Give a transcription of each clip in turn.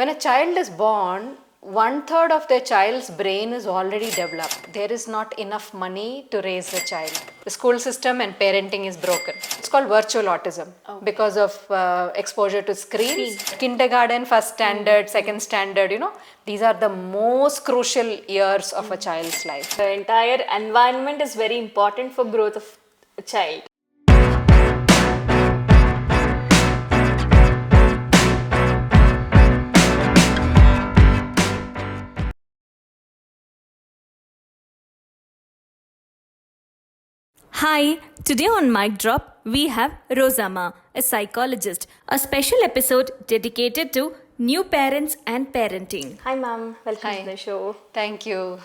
When a child is born, 1/3 of their child's brain is already developed. There is not enough money to raise the child. The school system and parenting is broken. It's called virtual autism because of exposure to screens. Kindergarten, first standard, second standard, these are the most crucial years of a child's life. The entire environment is very important for growth of a child. Hi, today on micdrop we have Rosama, a psychologist, a special episode dedicated to new parents and parenting. Hi ma'am, welcome Hi. to the show. Thank you.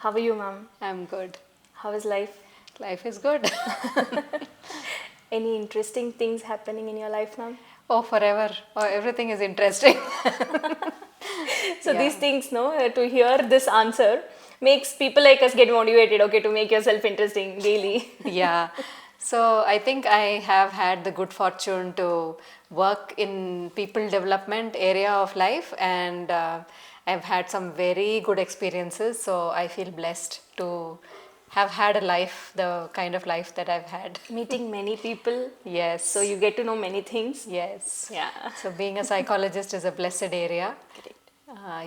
How are you ma'am? I'm good. How is life? Life is good. Any interesting things happening in your life ma'am? Oh, forever. Oh, everything is interesting. So these things, to hear this answer makes people like us get motivated, to make yourself interesting daily. Yeah. So I think I have had the good fortune to work in people development area of life, and I've had some very good experiences. So I feel blessed to have had a life, the kind of life that I've had. Meeting many people. Yes. So you get to know many things. Yes. Yeah. So being a psychologist is a blessed area.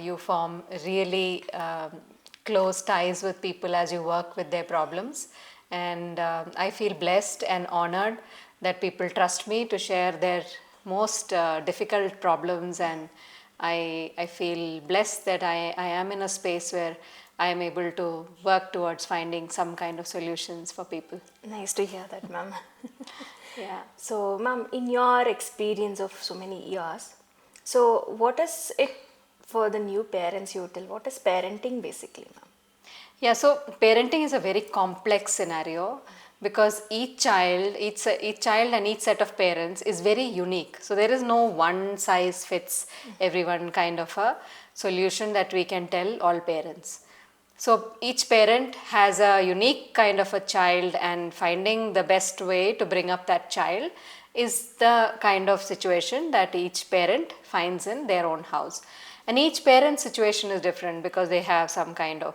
You form really close ties with people as you work with their problems, and I feel blessed and honored that people trust me to share their most difficult problems, and I feel blessed that I am in a space where I am able to work towards finding some kind of solutions for people. Nice to hear that ma'am. Yeah. So ma'am, in your experience of so many years, so what is it for the new parents you tell? What is parenting basically ma'am? Yeah, so parenting is a very complex scenario because each child and each set of parents is very unique. So there is no one size fits everyone kind of a solution that we can tell all parents. So each parent has a unique kind of a child, and finding the best way to bring up that child is the kind of situation that each parent finds in their own house. And each parent's situation is different because they have some kind of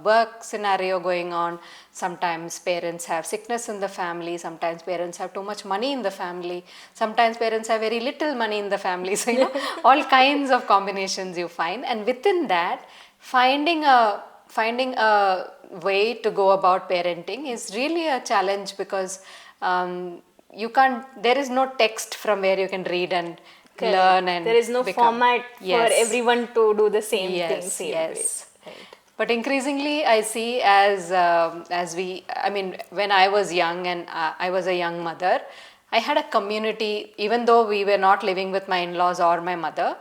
work scenario going on. Sometimes parents have sickness in the family. Sometimes parents have too much money in the family. Sometimes parents have very little money in the family. So, all kinds of combinations you find. And within that, finding a way to go about parenting is really a challenge because there is no text from where you can read and learn, and there is no format Yes. for everyone to do the same thing. Yes, Same yes. way. Right. But increasingly, I see when I was young and I was a young mother, I had a community. Even though we were not living with my in-laws or my mother,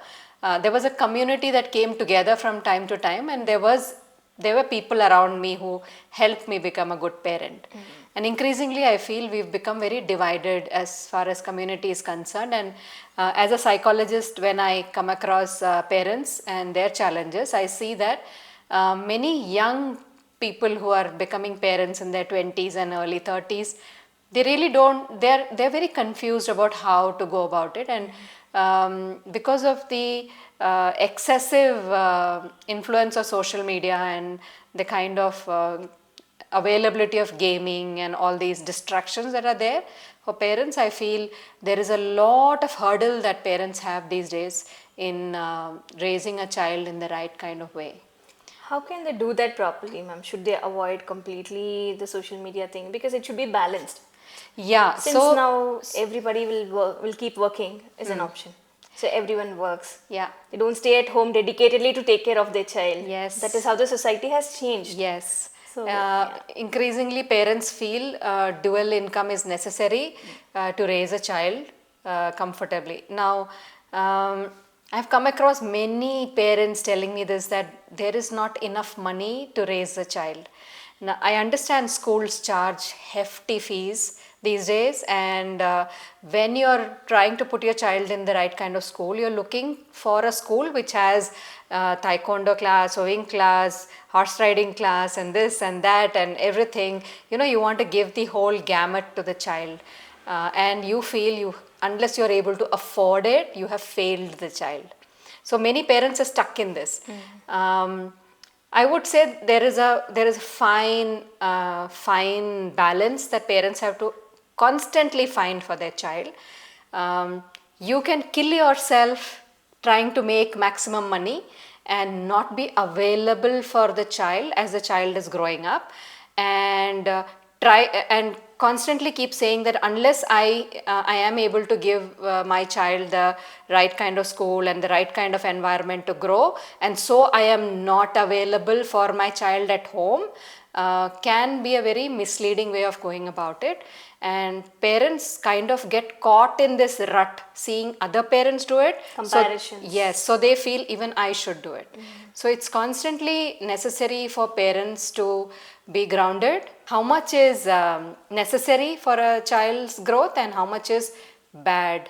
there was a community that came together from time to time, and there were people around me who helped me become a good parent. And increasingly, I feel we've become very divided as far as community is concerned. And as a psychologist, when I come across parents and their challenges, I see that many young people who are becoming parents in their 20s and early 30s, they really they're very confused about how to go about it. And because of the excessive influence of social media and the kind of availability of gaming and all these distractions that are there for parents, I feel there is a lot of hurdle that parents have these days in raising a child in the right kind of way. How can they do that properly, ma'am? Should they avoid completely the social media thing, because it should be balanced? Yeah. Since now everybody will keep working is an option. So everyone works. Yeah. They don't stay at home dedicatedly to take care of their child. Yes. That is how the society has changed. Yes. So, increasingly, parents feel dual income is necessary to raise a child comfortably. Now, I've come across many parents telling me this, that there is not enough money to raise a child. Now, I understand schools charge hefty fees these days, and when you're trying to put your child in the right kind of school, you're looking for a school which has taekwondo class, sewing class, horse riding class, and this and that and everything. You want to give the whole gamut to the child, and you feel unless you're able to afford it, you have failed the child. So many parents are stuck in this. I would say there is a fine balance that parents have to constantly find for their child. You can kill yourself trying to make maximum money and not be available for the child as the child is growing up, and try and constantly keep saying that unless I am able to give my child the right kind of school and the right kind of environment to grow, and so I am not available for my child at home, can be a very misleading way of going about it. And parents kind of get caught in this rut, seeing other parents do it. Comparisons. So, yes, so they feel even I should do it. So it's constantly necessary for parents to be grounded. How much is necessary for a child's growth and how much is bad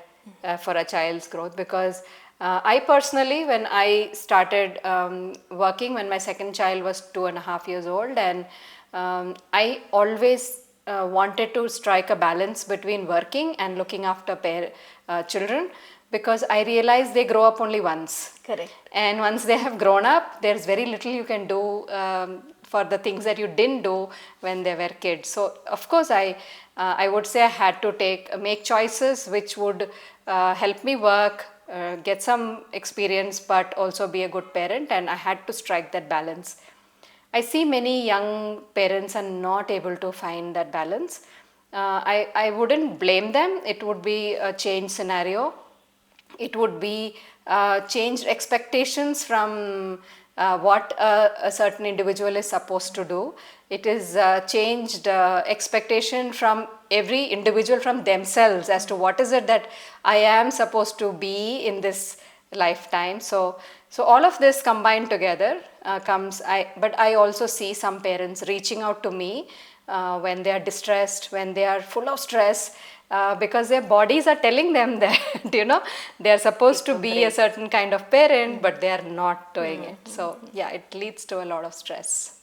for a child's growth? Because I personally, when I started working, when my second child was 2.5 years old, and I always wanted to strike a balance between working and looking after children, because I realized they grow up only once. Correct. And once they have grown up, there's very little you can do for the things that you didn't do when they were kids. So of course I would say I had to make choices which would help me work, get some experience, but also be a good parent, and I had to strike that balance. I see many young parents are not able to find that balance. I wouldn't blame them. It would be a change scenario. It would be changed expectations from what a certain individual is supposed to do. It is changed expectation from every individual from themselves as to what is it that I am supposed to be in this lifetime. So all of this combined together but I also see some parents reaching out to me when they are distressed, when they are full of stress, because their bodies are telling them that they are supposed to be a certain kind of parent, but they are not doing it. So yeah, it leads to a lot of stress.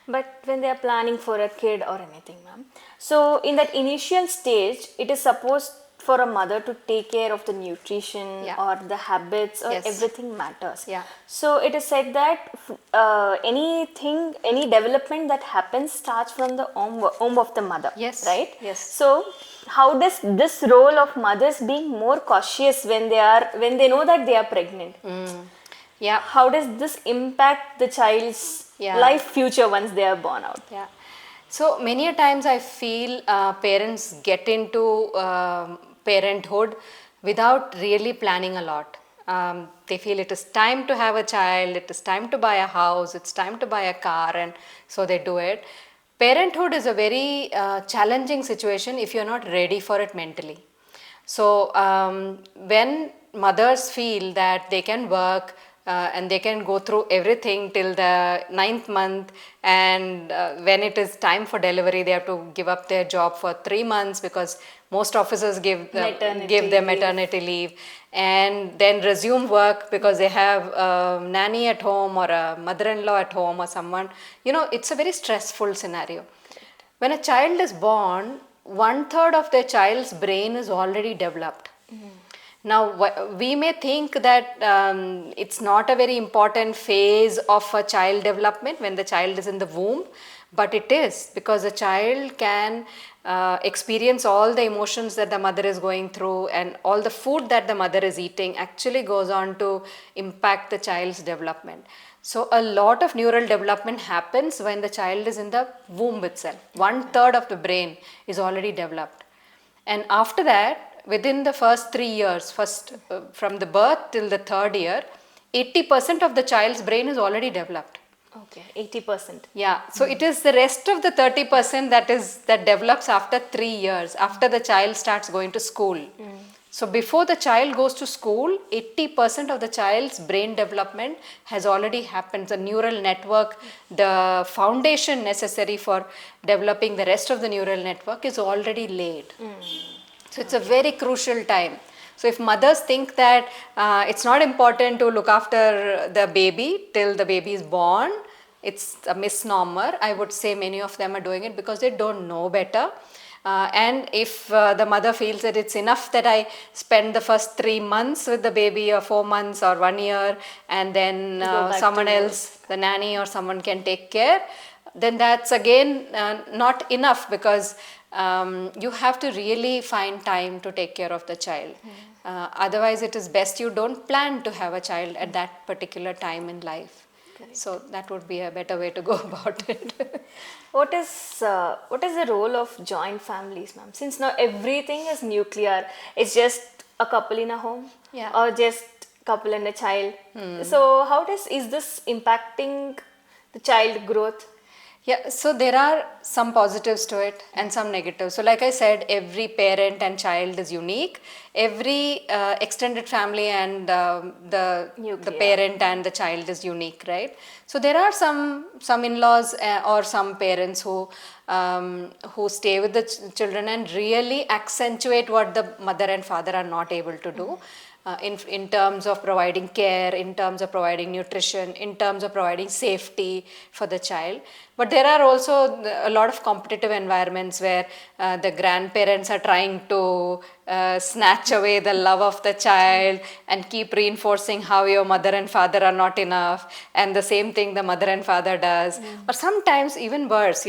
But when they are planning for a kid or anything, ma'am, so in that initial stage, it is supposed for a mother to take care of the nutrition or the habits, or everything matters. Yeah. So it is said that any development that happens starts from the womb of the mother. Yes. Right? Yes. So how does this role of mothers being more cautious when they know that they are pregnant? Yeah. How does this impact the child's life future once they are born out? Yeah. So many a times I feel parents get into parenthood without really planning a lot. They feel it is time to have a child, it is time to buy a house, it's time to buy a car, and so they do it. Parenthood is a very challenging situation if you're not ready for it mentally. So when mothers feel that they can work and they can go through everything till the 9th month, and when it is time for delivery they have to give up their job for 3 months, because most offices give them maternity leave, and then resume work because they have a nanny at home or a mother-in-law at home or someone. It's a very stressful scenario. When a child is born, 1/3 of the child's brain is already developed. Now, we may think that it's not a very important phase of a child development when the child is in the womb, but it is, because the child can experience all the emotions that the mother is going through, and all the food that the mother is eating actually goes on to impact the child's development. So a lot of neural development happens when the child is in the womb itself. 1/3 of the brain is already developed. And after that, within the first 3 years, from the birth till the 3rd year, 80% of the child's brain is already developed. Okay, 80%. Yeah, so it is the rest of the 30% that develops after 3 years, after the child starts going to school. So before the child goes to school, 80% of the child's brain development has already happened. The neural network, the foundation necessary for developing the rest of the neural network is already laid. So it's a very crucial time. So if mothers think that it's not important to look after the baby till the baby is born, it's a misnomer. I would say many of them are doing it because they don't know better. And if the mother feels that it's enough that I spend the first 3 months with the baby, or 4 months or 1 year, and then someone else, the nanny or someone, can take care, then that's again not enough, because you have to really find time to take care of the child. Otherwise, it is best you don't plan to have a child at that particular time in life. Correct. So that would be a better way to go about it. What is the role of joint families, ma'am? Since now everything is nuclear, it's just a couple in a home, or just couple and a child. So how is this impacting the child growth? Yeah, so there are some positives to it and some negatives. So like I said, every parent and child is unique. Every extended family and the parent and the child is unique, right? So there are some in-laws or some parents who stay with the children and really accentuate what the mother and father are not able to do. In terms of providing care, in terms of providing nutrition, in terms of providing safety for the child. But there are also a lot of competitive environments where the grandparents are trying to snatch away the love of the child and keep reinforcing how your mother and father are not enough, and the same thing the mother and father does. Or sometimes even worse,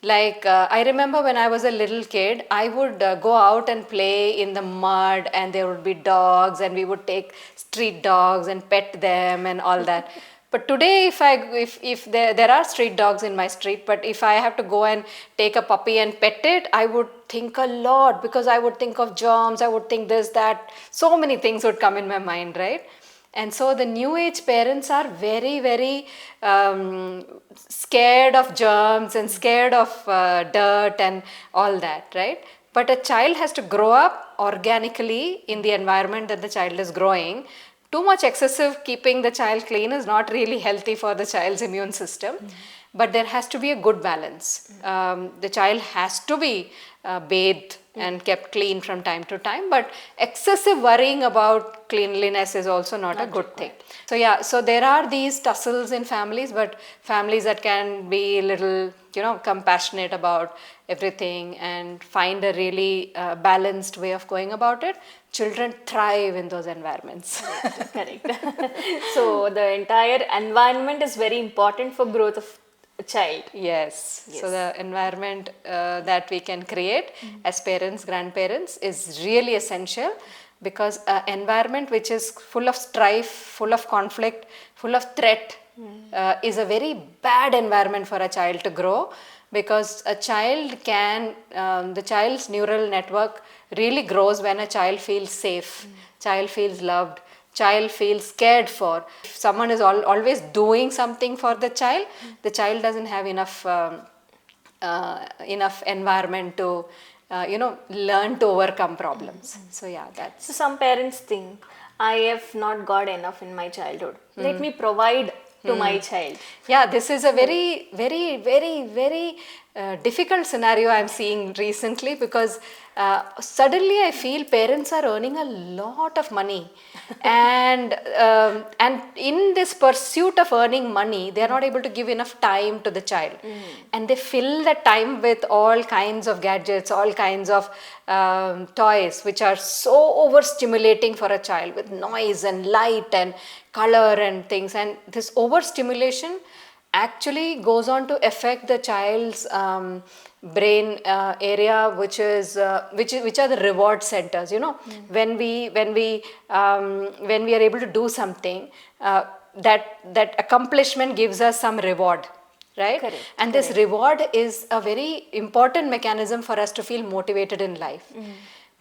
I remember when I was a little kid, I would go out and play in the mud, and there would be dogs, and we would take street dogs and pet them and all that. But today, if there are street dogs in my street, but if I have to go and take a puppy and pet it, I would think a lot, because I would think of germs, I would think this, that, so many things would come in my mind, right? And so the new age parents are very, very scared of germs and scared of dirt and all that, right? But a child has to grow up organically in the environment that the child is growing. Too much excessive keeping the child clean is not really healthy for the child's immune system. But there has to be a good balance. The child has to be bathed and kept clean from time to time, but excessive worrying about cleanliness is also not a good thing. So so there are these tussles in families, but families that can be a little, compassionate about everything and find a really balanced way of going about it, children thrive in those environments. Correct. So the entire environment is very important for growth of a child. Yes. So the environment that we can create as parents, grandparents is really essential, because an environment which is full of strife, full of conflict, full of threat is a very bad environment for a child to grow, because a child can, the child's neural network really grows when a child feels safe, child feels loved, child feels cared for. If someone is always doing something for the child doesn't have enough environment to learn to overcome problems. So that's. So some parents think, I have not got enough in my childhood, let me provide to my child. Yeah, this is a very, very, very, very difficult scenario I'm seeing recently, because suddenly I feel parents are earning a lot of money, and in this pursuit of earning money, they are not able to give enough time to the child, and they fill that time with all kinds of gadgets, all kinds of toys, which are so overstimulating for a child, with noise and light and color and things, and this overstimulation actually goes on to affect the child's brain area, which are the reward centers. When we are able to do something, that accomplishment gives us some reward, right? Correct. And this reward is a very important mechanism for us to feel motivated in life.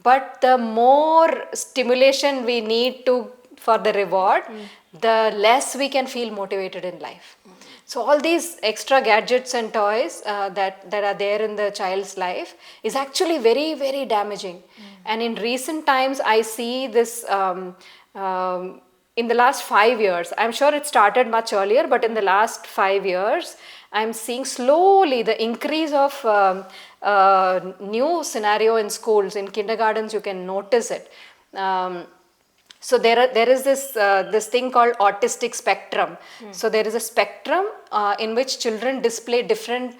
But the more stimulation we need for the reward, the less we can feel motivated in life. So all these extra gadgets and toys that are there in the child's life is actually very, very damaging. And in recent times, I see this in the last 5 years. I'm sure it started much earlier, but in the last 5 years, I'm seeing slowly the increase of new scenario in schools. In kindergartens, you can notice it. So there is this thing called autistic spectrum. So there is a spectrum, in which children display different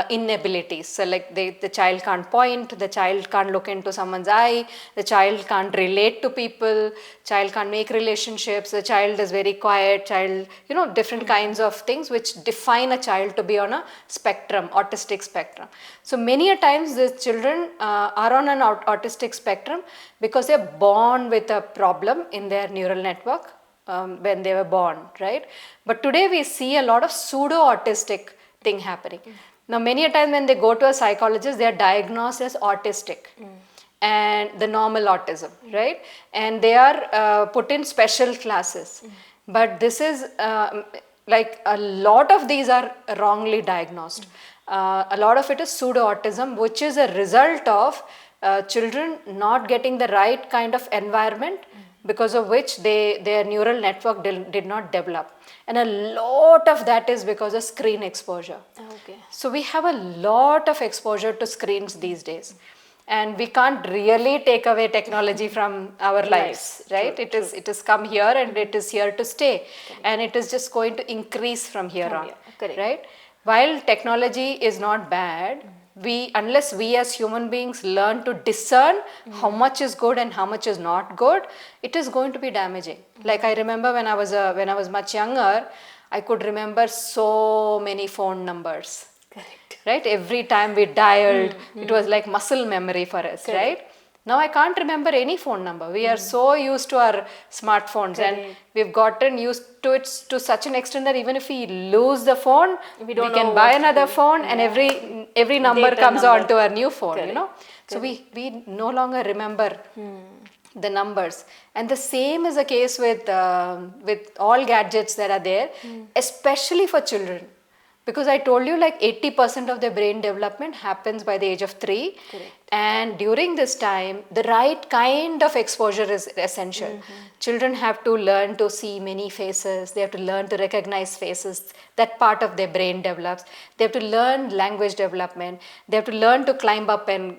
inabilities. So like the child can't point, the child can't look into someone's eye, the child can't relate to people, child can't make relationships, the child is very quiet, child, different kinds of things which define a child to be on a spectrum, autistic spectrum. So many a times the children are on an autistic spectrum because they're born with a problem in their neural network when they were born, right? But today we see a lot of pseudo-autistic thing happening. Now many a time when they go to a psychologist, they are diagnosed as autistic and the normal autism, right? And they are put in special classes. But this is like a lot of these are wrongly diagnosed. A lot of it is pseudo-autism, which is a result of children not getting the right kind of environment because of which their neural network did not develop. And a lot of that is because of screen exposure. Okay. So we have a lot of exposure to screens these days. And we can't really take away technology from our lives, right? True. It is come here and it is here to stay. And it is just going to increase from here on, Correct. right? While technology is not bad, unless we as human beings learn to discern how much is good and how much is not good, it is going to be damaging. Like I remember when I was much younger, I could remember so many phone numbers. Correct. Right? Every time we dialed, it was like muscle memory for us, right? Now I can't remember any phone number. We are so used to our smartphones and we've gotten used to it to such an extent that even if we lose the phone, we can buy another phone and every number comes onto our new phone, So we no longer remember the numbers. And the same is the case with all gadgets that are there, especially for children. Because I told you like 80% of their brain development happens by the age of 3. Correct. And during this time, the right kind of exposure is essential. Children have to learn to see many faces. They have to learn to recognize faces. That part of their brain develops. They have to learn language development. They have to learn to climb up and,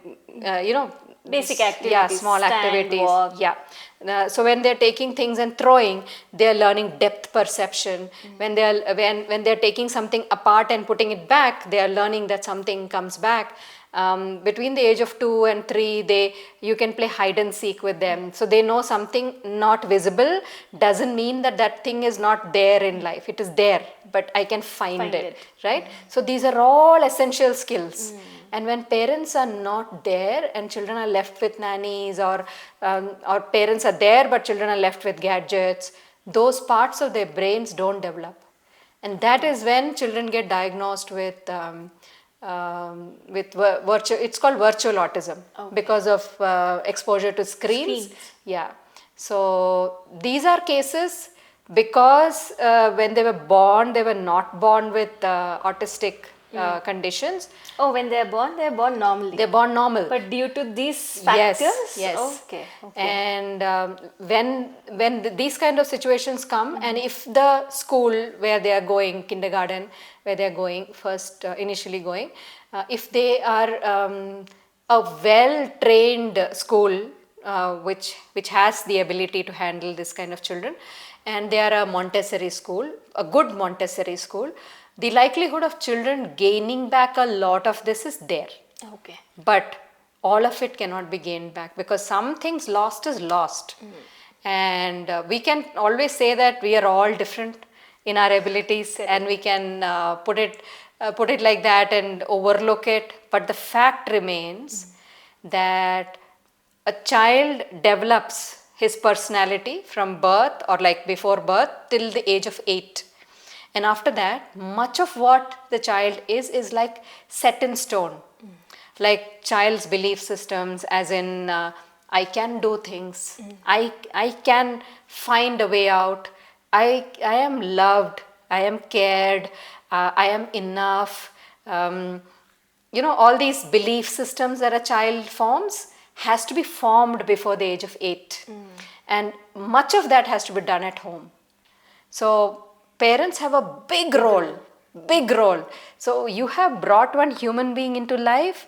basic activities. Yeah, small stand, activities. Walk. Yeah. So when they're taking things and throwing, they're learning depth perception. When they're taking something apart and putting it back, they are learning that something comes back. Between the age of 2 and 3, you can play hide and seek with them. So they know something not visible doesn't mean that thing is not there in life. It is there, but I can find it, right? So these are all essential skills. And when parents are not there and children are left with nannies or parents are there but children are left with gadgets, those parts of their brains don't develop. And that is when children get diagnosed with it's called virtual autism because of exposure to screens. Yeah. So these are cases because when they were born, they were not born with autistic conditions. Oh, when they're born normally. They're born normal. But due to these factors? Yes. Okay. And when these kind of situations come, and if the school where they are going, kindergarten, where they are going, initially going, if they are a well-trained school, which has the ability to handle this kind of children, and they are a Montessori school, a good Montessori school, the likelihood of children gaining back a lot of this is there. Okay. But all of it cannot be gained back because some things lost is lost. And we can always say that we are all different in our abilities and we can put it like that and overlook it. But the fact remains that a child develops his personality from birth or like before birth till the age of 8. And after that, much of what the child is like set in stone. Like child's belief systems, as in I can do things, I can find a way out, I am loved, I am cared, I am enough. All these belief systems that a child forms has to be formed before the age of 8. And much of that has to be done at home. So parents have a big role. So you have brought one human being into life.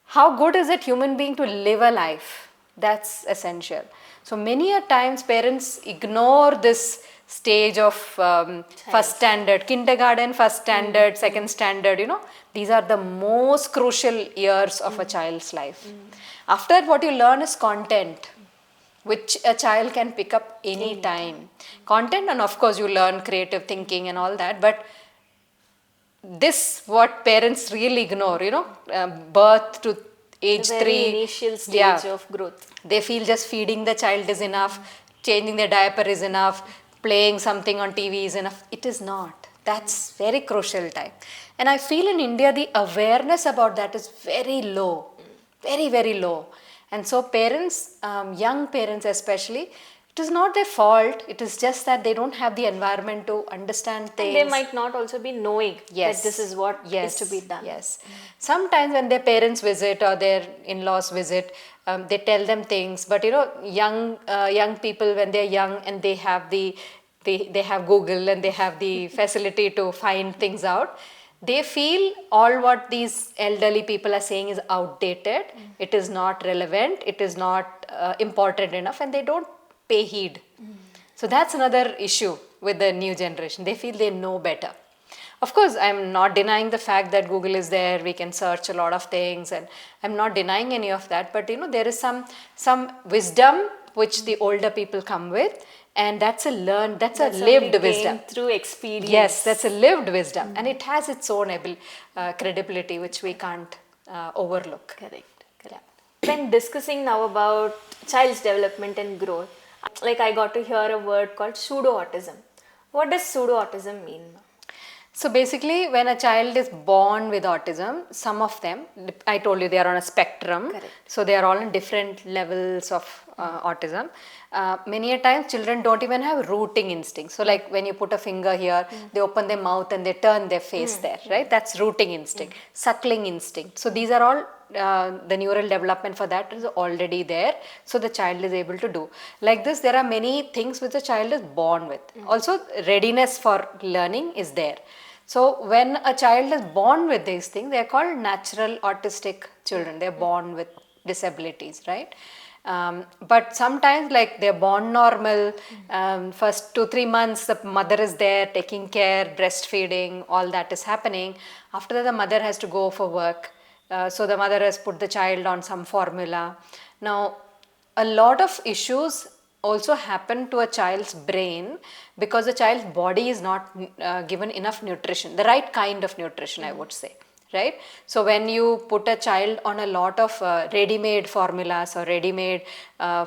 How good is it human being to live a life? That's essential. So many a times parents ignore this stage of first standard, kindergarten, first standard, second standard, these are the most crucial years of a child's life. After that, what you learn is content, which a child can pick up any time. Content, and of course you learn creative thinking and all that, but this what parents really ignore, birth to age the very 3. initial stage of growth. They feel just feeding the child is enough, changing their diaper is enough, playing something on TV is enough. It is not. That's very crucial time. And I feel in India the awareness about that is very low, very, very low. And so parents, young parents especially, it is not their fault. It is just that they don't have the environment to understand things. And they might not also be knowing that this is what is to be done. Yes. Sometimes when their parents visit or their in-laws visit, they tell them things. But young people, when they're young and they have they have Google and they have the facility to find things out, they feel all what these elderly people are saying is outdated. It is not relevant. It is not important enough, and they don't pay heed. So that's another issue with the new generation. They feel they know better. Of course, I'm not denying the fact that Google is there. We can search a lot of things, and I'm not denying any of that. But there is some wisdom which the older people come with, and that's a lived wisdom through experience. Yes, that's a lived wisdom, and it has its own credibility, which we can't overlook. Correct. When discussing now about child's development and growth, like I got to hear a word called pseudo-autism. What does pseudo-autism mean? So basically, when a child is born with autism, some of them, I told you, they are on a spectrum. Correct. So they are all in different levels of autism. Many a times children don't even have rooting instinct. So like when you put a finger here, they open their mouth and they turn their face there, right? That's rooting instinct. Suckling instinct. So these are all, the neural development for that is already there. So the child is able to do. Like this, there are many things which the child is born with. Also, readiness for learning is there. So when a child is born with these things, they are called natural autistic children. They are born with disabilities, right? But sometimes like they're born normal, first 2-3 months the mother is there taking care, breastfeeding, all that is happening. After that the mother has to go for work. So the mother has put the child on some formula. Now a lot of issues also happen to a child's brain because the child's body is not given enough nutrition, the right kind of nutrition, I would say, right? So when you put a child on a lot of ready-made formulas or ready-made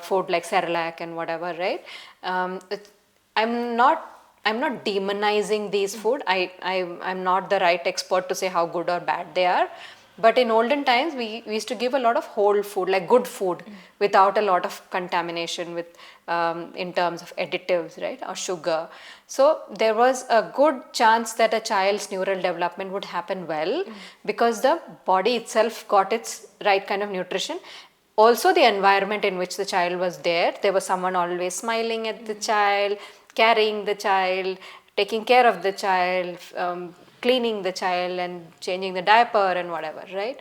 food like Cerelac and whatever, right? I'm not demonizing these food. I'm not the right expert to say how good or bad they are. But in olden times, we used to give a lot of whole food, like good food, without a lot of contamination with in terms of additives, right, or sugar. So there was a good chance that a child's neural development would happen well because the body itself got its right kind of nutrition. Also, the environment in which the child was there was someone always smiling at the child, carrying the child, taking care of the child, cleaning the child and changing the diaper and whatever, right?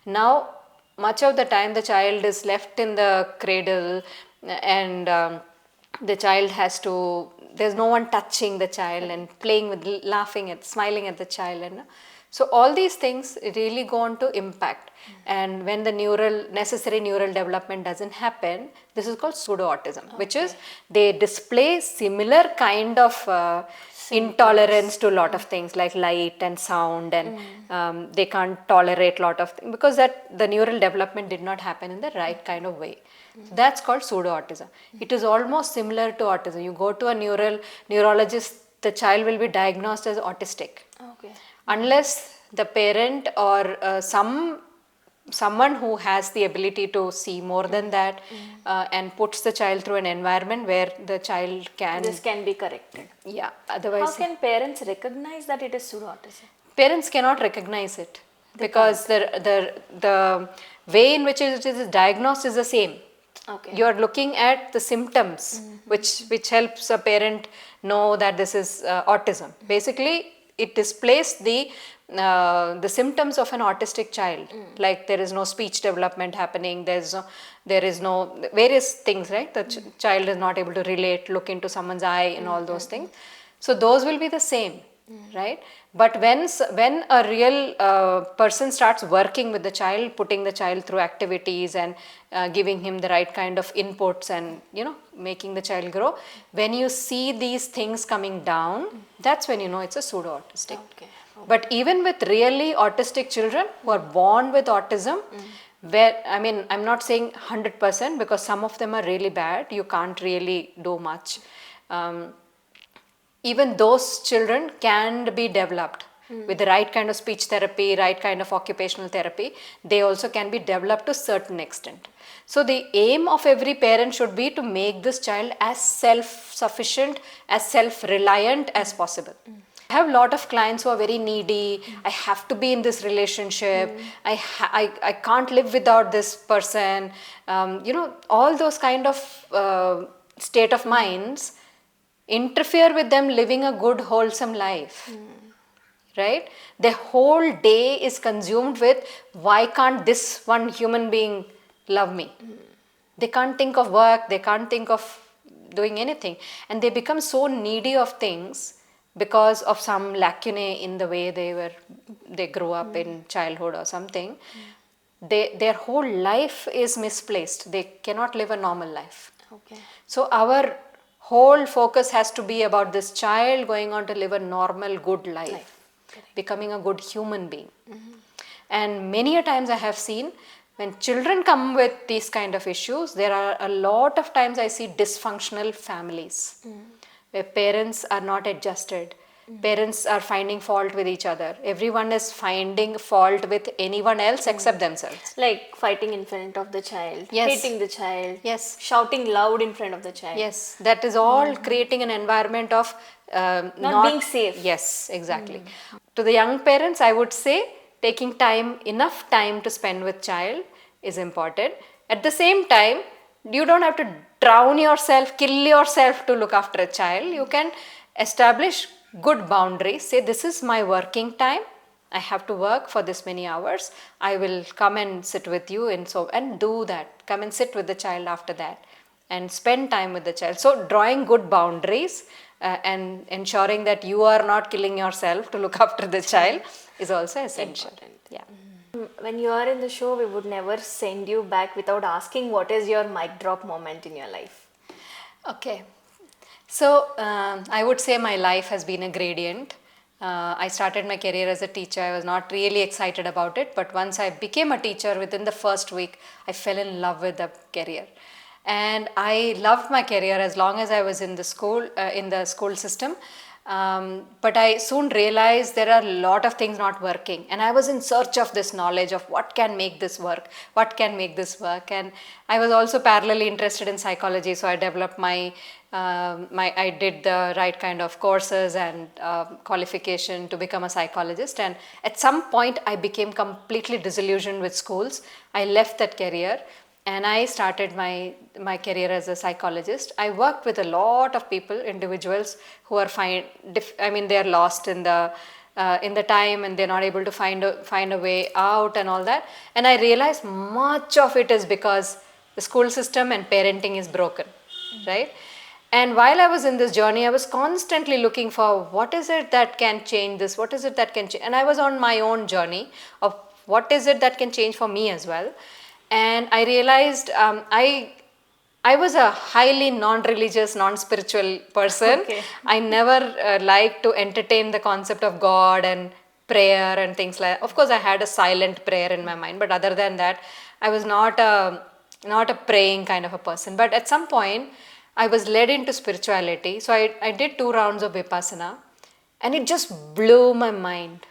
Now, much of the time the child is left in the cradle and the child there's no one touching the child and playing with, laughing at, smiling at the child. And so all these things really go on to impact. And when the necessary neural development doesn't happen, this is called pseudo-autism, which is they display similar kind of intolerance to a lot of things like light and sound, and they can't tolerate a lot of things because the neural development did not happen in the right kind of way. So that's called pseudo-autism. It is almost similar to autism. You go to a neurologist, the child will be diagnosed as autistic. Okay. Unless the parent or someone who has the ability to see more than that and puts the child through an environment where the child can... This can be corrected. Yeah, otherwise... How can parents recognize that it is pseudo-autism? Parents cannot recognize it because the way in which it is diagnosed is the same. Okay. You are looking at the symptoms which helps a parent know that this is autism. Basically, it displays the the symptoms of an autistic child, like there is no speech development happening, there is no various things, right? The child is not able to relate, look into someone's eye and all those things. So those will be the same, right? But when a real person starts working with the child, putting the child through activities and giving him the right kind of inputs and, making the child grow, when you see these things coming down, that's when you know it's a pseudo-autistic. Okay. But even with really autistic children who are born with autism, I'm not saying 100% because some of them are really bad, you can't really do much. Even those children can be developed with the right kind of speech therapy, right kind of occupational therapy. They also can be developed to a certain extent. So the aim of every parent should be to make this child as self-sufficient, as self-reliant as possible. I have a lot of clients who are very needy. I have to be in this relationship. I can't live without this person. All those kind of state of minds interfere with them living a good, wholesome life. Right? Their whole day is consumed with, why can't this one human being love me? They can't think of work. They can't think of doing anything. And they become so needy of things because of some lacunae in the way they grew up in childhood or something. Their whole life is misplaced. They cannot live a normal life. Okay. So our whole focus has to be about this child going on to live a normal, good life. Becoming a good human being. And many a times I have seen when children come with these kind of issues, there are a lot of times I see dysfunctional families where parents are not adjusted. Parents are finding fault with each other. Everyone is finding fault with anyone else except themselves. Like fighting in front of the child, hitting the child, shouting loud in front of the child. Yes, that is all creating an environment of not being safe. Yes, exactly. To the young parents, I would say taking enough time to spend with child is important. At the same time, you don't have to drown yourself, kill yourself to look after a child. You can establish good boundaries. Say, this is my working time. I have to work for this many hours. I will come and sit with you and do that. Come and sit with the child after that and spend time with the child. So drawing good boundaries and ensuring that you are not killing yourself to look after the child is also essential. Yeah. When you are in the show, we would never send you back without asking what is your mic drop moment in your life. Okay. So I would say my life has been a gradient. I started my career as a teacher. I was not really excited about it, but once I became a teacher, within the first week, I fell in love with the career. And I loved my career as long as I was in the school system. But I soon realized there are a lot of things not working. And I was in search of this knowledge of what can make this work, And I was also parallelly interested in psychology. So I developed I did the right kind of courses and qualification to become a psychologist. And at some point, I became completely disillusioned with schools. I left that career. And I started my career as a psychologist. I worked with a lot of people, individuals who are they're lost in the time and they're not able to find a way out and all that. And I realized much of it is because the school system and parenting is broken, right? And while I was in this journey, I was constantly looking for what is it that can change this? What is it that can change? And I was on my own journey of what is it that can change for me as well. And I realized I was a highly non-religious, non-spiritual person. Okay. I never liked to entertain the concept of God and prayer and things like that. Of course, I had a silent prayer in my mind, but other than that, I was not a praying kind of a person. But at some point, I was led into spirituality. So I did 2 rounds of Vipassana, and it just blew my mind.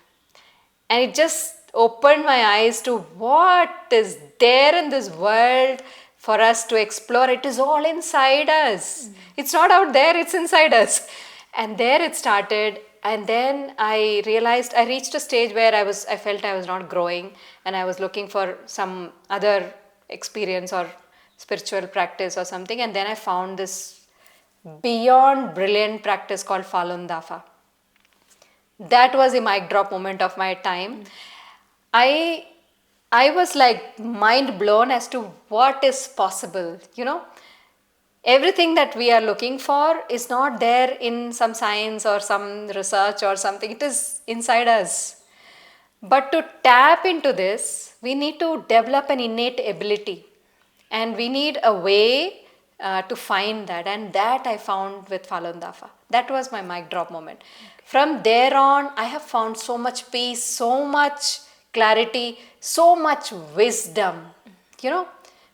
And it just opened my eyes to what is there in this world for us to explore. It is all inside us. It's not out there, it's inside us. And there it started. And then I realized, I reached a stage where I felt I was not growing, and I was looking for some other experience or spiritual practice or something. And then I found this beyond brilliant practice called Falun Dafa. That was the mic drop moment of my time. I was like mind blown as to what is possible, you know. Everything that we are looking for is not there in some science or some research or something. It is inside us. But to tap into this, we need to develop an innate ability. And we need a way to find that. And that I found with Falun Dafa. That was my mic drop moment. From there on, I have found so much peace, so much clarity, so much wisdom. You know,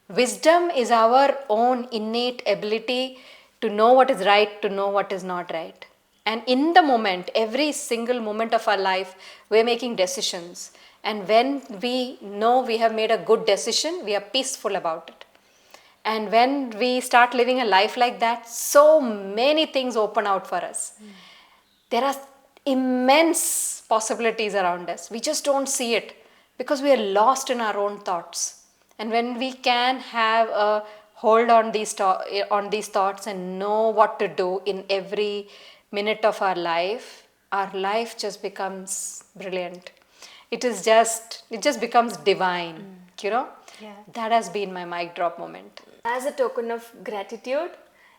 wisdom is our own innate ability to know what is right, to know what is not right. And in the moment, every single moment of our life, we're making decisions. And when we know we have made a good decision, we are peaceful about it. And when we start living a life like that, so many things open out for us. There are immense possibilities around us. We just don't see it because we are lost in our own thoughts. And when we can have a hold on these thoughts and know what to do in every minute of our life just becomes brilliant. It just becomes divine, you know. Yeah. That has been my mic drop moment. As a token of gratitude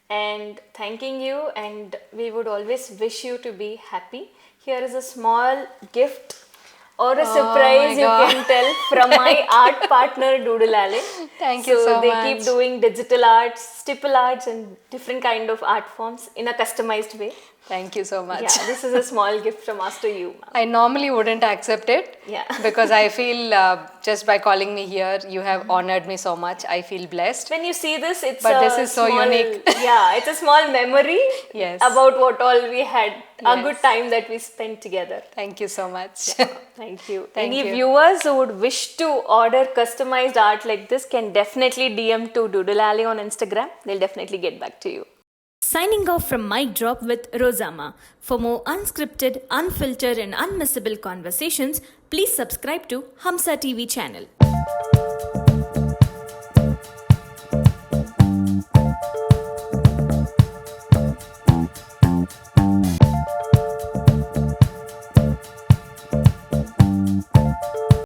and thanking you, and we would always wish you to be happy, here is a small gift or a surprise you can tell from my art partner Doodle Alley. Thank you so they much. keep doing digital arts, stipple arts and different kind of art forms in a customized way. Thank you so much. Yeah, this is a small gift from us to you, ma'am. I normally wouldn't accept it because I feel just by calling me here, you have honored me so much. I feel blessed. When you see this, it's this is so unique. Yeah, it's a small memory about what all we had, a good time that we spent together. Thank you so much. Yeah, thank you. Thank Any you. viewers who would wish to order customized art like this can definitely DM to Doodle Alley on Instagram. They'll definitely get back to you. Signing off from Mic Drop with Rosama. For more unscripted, unfiltered and unmissable conversations, please subscribe to Hamsa TV channel.